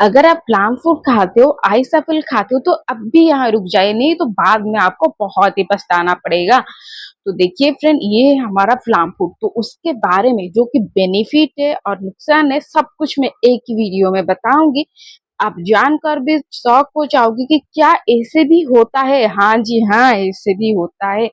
अगर आप प्लाम फूड खाते हो, आइस एप्पल खाते हो तो अब भी यहाँ रुक जाइए, नहीं तो बाद में आपको बहुत ही पछताना पड़ेगा। तो देखिए फ्रेंड, ये हमारा प्लाम फूड, तो उसके बारे में जो कि बेनिफिट है और नुकसान है, सब कुछ मैं एक ही वीडियो में बताऊंगी। आप जानकर भी शॉक हो जाओगे कि क्या ऐसे भी होता है। हाँ जी हाँ, ऐसे भी होता है।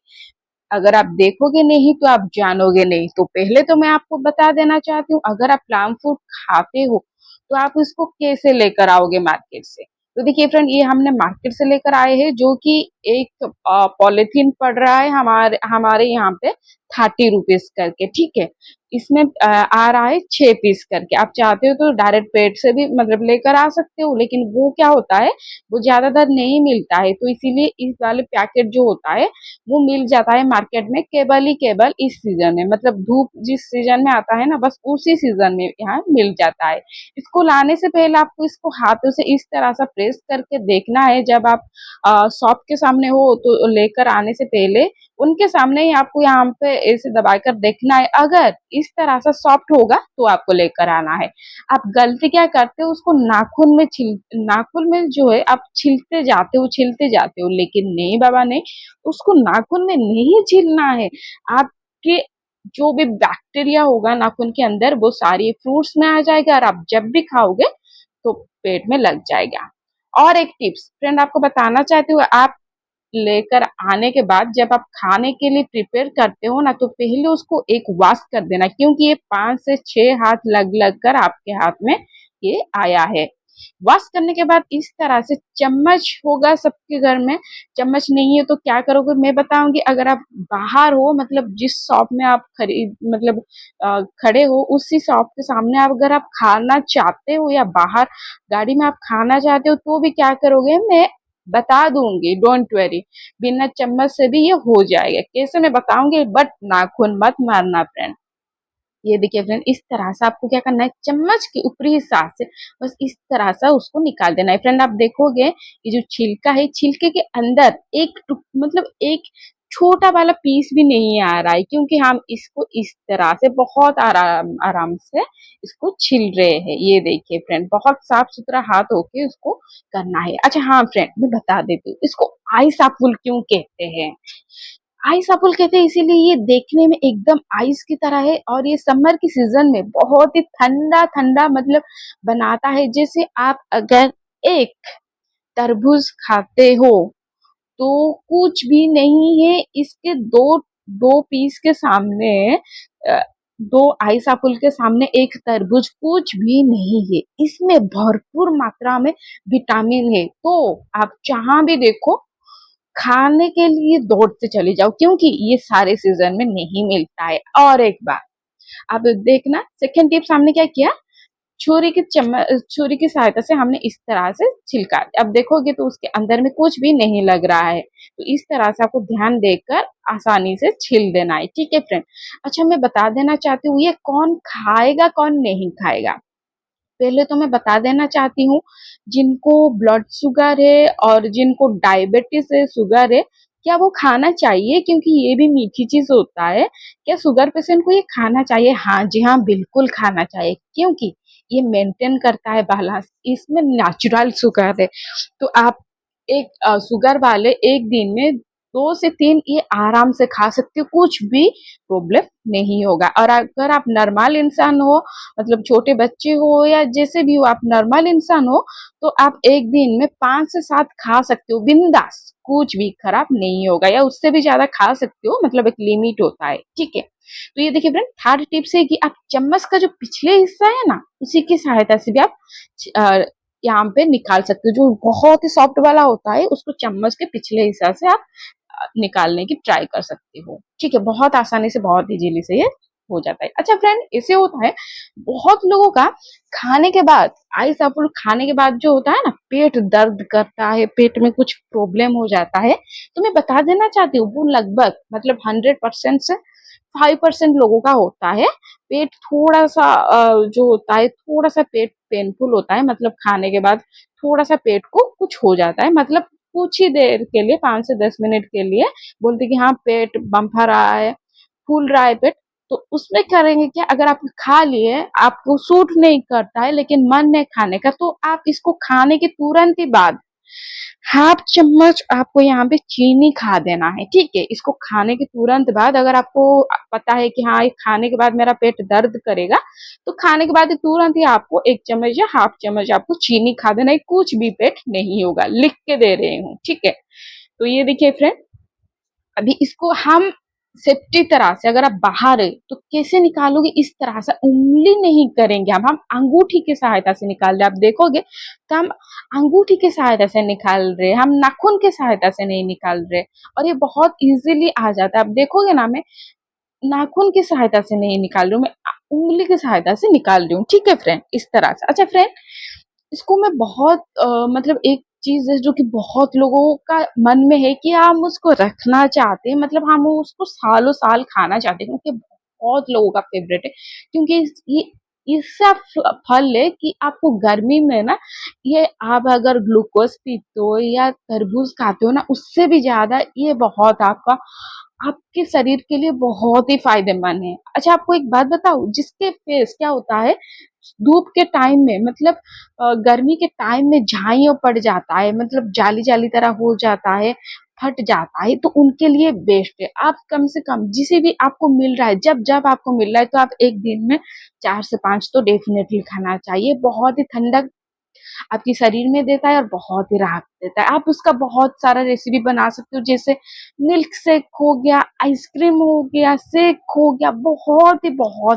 अगर आप देखोगे नहीं तो आप जानोगे नहीं। तो पहले तो मैं आपको बता देना चाहती हूँ, अगर आप प्लाम फूड खाते हो तो आप इसको कैसे लेकर आओगे मार्केट से। तो देखिए फ्रेंड, ये हमने मार्केट से लेकर आए हैं, जो कि एक पॉलिथीन पड़ रहा है हमारे हमारे यहाँ पे 30 रुपीज करके, ठीक है। इसमें आ रहा है 6 पीस करके। आप चाहते हो तो डायरेक्ट पेट से भी मतलब लेकर आ सकते हो, लेकिन वो क्या होता है, वो ज्यादातर नहीं मिलता है। तो इसीलिए इस वाले पैकेट जो होता है वो मिल जाता है मार्केट में केवल ही केवल इस सीजन में, मतलब धूप जिस सीजन में आता है ना, बस उसी सीजन में यहाँ मिल जाता है। इसको लाने से पहले आपको इसको हाथों से इस तरह से प्रेस करके देखना है। जब आप शॉप के सामने हो तो लेकर आने से पहले उनके सामने ही आपको यहाँ पे ऐसे दबाकर देखना है। अगर इस तरह से सॉफ्ट होगा तो आपको लेकर आना है। आप गलती क्या करते हो, उसको नाखून में जो है आप छिलते जाते हो, लेकिन नहीं बाबा नहीं, उसको नाखून में नहीं छीलना है। आपके जो भी बैक्टीरिया होगा नाखून के अंदर, वो सारी फ्रूट्स में आ जाएगा और आप जब भी खाओगे तो पेट में लग जाएगा। और एक टिप्स फ्रेंड आपको बताना चाहती हूँ, आप लेकर आने के बाद जब आप खाने के लिए प्रिपेयर करते हो ना, तो पहले उसको एक वॉश कर देना, क्योंकि ये 5 से 6 हाथ लग लग कर आपके हाथ में ये आया है। वॉश करने के बाद इस तरह से, चम्मच होगा सबके घर में, चम्मच नहीं है तो क्या करोगे मैं बताऊंगी। अगर आप बाहर हो, मतलब जिस शॉप में आप खरीद मतलब खड़े हो, उसी शॉप के सामने आप अगर आप खाना चाहते हो, या बाहर गाड़ी में आप खाना चाहते हो, तो भी क्या करोगे मैं बता दूंगी, डोंट वरी। बिना चम्मच से भी ये हो जाएगा, कैसे मैं बताऊंगी, बट नाखून मत मारना फ्रेंड। ये देखिए फ्रेंड, इस तरह से आपको क्या करना है, चम्मच के ऊपरी हिस्सा से बस इस तरह से उसको निकाल देना है। फ्रेंड आप देखोगे, ये जो छिलका है, छिलके के अंदर मतलब एक छोटा वाला पीस भी नहीं आ रहा है, क्योंकि हम इसको इस तरह से बहुत आराम आराम से इसको छिल रहे हैं। ये देखिए फ्रेंड, बहुत साफ सुथरा हाथ होके उसको करना है। अच्छा हाँ फ्रेंड, मैं बता देती हूँ, इसको आइस एप्पल क्यों कहते हैं। आइस एप्पल कहते हैं इसीलिए, ये देखने में एकदम आइस की तरह है, और ये समर की सीजन में बहुत ही ठंडा ठंडा मतलब बनाता है। जैसे आप अगर एक तरबूज खाते हो तो कुछ भी नहीं है इसके दो दो पीस के सामने, अ, दो आइस एप्पल के सामने एक तरबूज कुछ भी नहीं है। इसमें भरपूर मात्रा में विटामिन है। तो आप जहां भी देखो, खाने के लिए दौड़ते चले जाओ, क्योंकि ये सारे सीजन में नहीं मिलता है। और एक बात आप देखना, सेकंड टिप्स हमने क्या किया, छुरी की सहायता से हमने इस तरह से छिलका। अब देखोगे तो उसके अंदर में कुछ भी नहीं लग रहा है। तो इस तरह से आपको ध्यान देकर आसानी से छिल देना है, ठीक है फ्रेंड। अच्छा मैं बता देना चाहती हूँ, ये कौन खाएगा कौन नहीं खाएगा। पहले तो मैं बता देना चाहती हूँ, जिनको ब्लड शुगर है और जिनको डायबिटीज है, शुगर है, क्या वो खाना चाहिए, क्योंकि ये भी मीठी चीज होता है। क्या शुगर पेशेंट को ये खाना चाहिए? हाँ जी हाँ, बिल्कुल खाना चाहिए, क्योंकि ये मेंटेन करता है बैलेंस, इसमें नेचुरल शुगर है। तो आप एक शुगर वाले एक दिन में 2 से 3 ये आराम से खा सकते हो, कुछ भी प्रॉब्लम नहीं होगा। और अगर आप नॉर्मल इंसान हो, मतलब छोटे बच्चे हो या जैसे भी हो, आप नॉर्मल इंसान हो, तो आप एक दिन में 5 से 7 खा सकते हो बिंदास, कुछ भी खराब नहीं होगा। या उससे भी ज्यादा खा सकते हो, मतलब एक लिमिट होता है, ठीक है। तो ये देखिए फ्रेंड, थर्ड टिप्स है कि आप चम्मच का जो पिछले हिस्सा है ना, उसी की सहायता से भी आप यहाँ पे निकाल सकते हो। जो बहुत ही सॉफ्ट वाला होता है, उसको चम्मच के पिछले हिस्सा से आप निकालने की ट्राई कर सकते हो, ठीक है। बहुत आसानी से, बहुत इजीली से ये हो जाता है। अच्छा फ्रेंड, ऐसे होता है बहुत लोगों का, खाने के बाद, आइस एप्पल खाने के बाद जो होता है ना, पेट दर्द करता है, पेट में कुछ प्रॉब्लम हो जाता है। तो मैं बता देना चाहती हूँ, वो लगभग मतलब 100% से 5% लोगों का होता है। पेट थोड़ा सा जो होता है, थोड़ा सा पेट पेनफुल होता है, मतलब खाने के बाद थोड़ा सा पेट को कुछ हो जाता है, मतलब कुछ ही देर के लिए, 5 से 10 मिनट के लिए बोलते कि हाँ पेट बम्फा रहा है, फूल रहा है पेट, तो उसमें करेंगे क्या, अगर आप खा लिए, आपको सूट नहीं करता है लेकिन मन है खाने का, तो आप इसको खाने के तुरंत ही बाद हाफ चम्मच आपको यहाँ पे चीनी खा देना है, ठीक है। इसको खाने के तुरंत बाद, अगर आपको पता है कि हाँ ये खाने के बाद मेरा पेट दर्द करेगा, तो खाने के बाद तुरंत ही आपको 1 चम्मच या हाफ चम्मच आपको चीनी खा देना है, कुछ भी पेट नहीं होगा, लिख के दे रही हूँ, ठीक है। तो ये देखिए फ्रेंड, अभी इसको हम सेफ्टी तरह से, अगर आप बाहर है तो कैसे निकालोगे, इस तरह से उंगली नहीं करेंगे, हम अंगूठी की सहायता से निकाल रहे, आप देखोगे तो हम अंगूठी की सहायता से निकाल रहे, हम नाखून की सहायता से नहीं निकाल रहे, और ये बहुत इजीली आ जाता है। आप देखोगे ना, मैं नाखून की सहायता से नहीं निकाल रही हूँ, मैं उंगली की सहायता से निकाल रही हूँ, ठीक है फ्रेंड, इस तरह से। अच्छा फ्रेंड, इसको मैं बहुत मतलब एक चीज़ है जो कि बहुत लोगों का मन में है कि हम उसको रखना चाहते हैं, मतलब हम उसको सालों-साल खाना चाहते हैं, क्योंकि बहुत लोगों का फ़ेवरेट है। क्योंकि ये ऐसा फल है कि आपको गर्मी में ना, ये आप अगर ग्लूकोज़ पीते हो या तरबूज खाते हो ना, उससे भी ज़्यादा ये बहुत आपके शरीर के लिए बहुत ही फ़ायदेमंद है। अच्छा, आपको एक बात बताऊँ, जिसके फेस क्या होता है, धूप के टाइम में, मतलब गर्मी के टाइम में झाइयों पड़ जाता है, मतलब जाली-जाली तरह हो जाता है, फट जाता है, तो उनके लिए बेस्ट है। आप कम से कम जिसे भी आपको मिल रहा है, जब-जब आपको मिल रहा है, तो आप 1 दिन में 4 से 5 तो डेफ़िनेटली खाना चाहिए। बहुत ही ठंडक आपके शरीर में देता है और बहुत ही राहत देता है। आप उसका बहुत सारा रेसिपी बना सकते हो, जैसे मिल्क शेक हो गया, आइसक्रीम हो गया, शेक हो गया, बहुत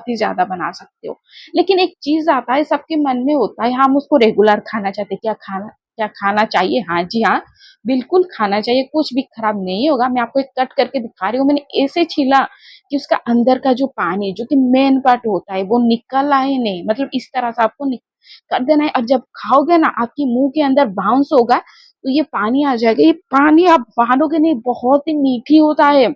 ही ज़्यादा बना सकते हो। लेकिन एक चीज़ आता है, सबके मन में होता है, हम उसको रेगुलर खाना चाहते हैं, क्या खाना चाहिए? हाँ जी हाँ, बिल्कुल खाना चाहिए, कुछ भी खराब नहीं होगा। मैं आपको एक कट करके दिखा रही हूँ, मैंने ऐसे छीला कि उसका अंदर का जो पानी, जो कि मेन पार्ट होता है, वो निकल आए नहीं, मतलब इस तरह से आपको कर देना है, और जब खाओगे ना, आपके मुंह के अंदर बाउंस होगा, तो ये पानी आ जाएगा। ये पानी आप मानोगे नहीं, बहुत ही मीठी होता है।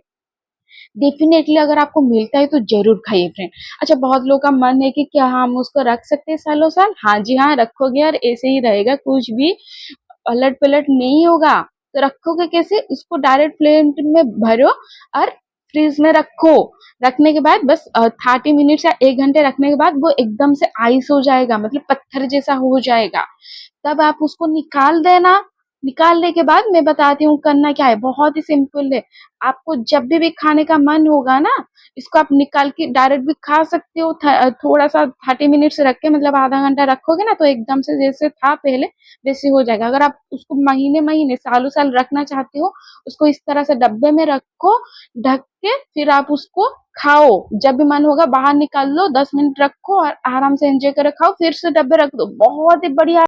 डेफिनेटली अगर आपको मिलता है तो जरूर खाइए फ्रेंड। अच्छा, बहुत लोगों का मन है कि क्या हम उसको रख सकते हैं सालों साल? हाँ जी हाँ, रखोगे और ऐसे ही रहेगा, कुछ भी पलट पलट नहीं होगा। तो रखोगे कैसे? उसको डायरेक्ट प्लेट में भरो और फ्रीज में रखो। रखने के बाद बस 30 मिनट या 1 घंटे रखने के बाद वो एकदम से आइस हो जाएगा, मतलब पत्थर जैसा हो जाएगा। तब आप उसको निकाल देना। निकालने के बाद मैं बताती हूँ करना क्या है, बहुत ही सिंपल है। आपको जब भी खाने का मन होगा ना, इसको आप निकाल के डायरेक्ट भी खा सकते हो। थोड़ा सा 30 मिनट रख के, मतलब आधा घंटा रखोगे ना, तो एकदम से जैसे था पहले वैसे हो जाएगा। अगर आप उसको महीने महीने सालों साल रखना चाहते हो, उसको इस तरह से डब्बे में रखो, ढक के, फिर आप उसको खाओ। जब भी मन होगा बाहर निकाल लो, 10 मिनट रखो और आराम से एंजॉय करे खाओ, फिर से डब्बे रख दो, बहुत ही बढ़िया।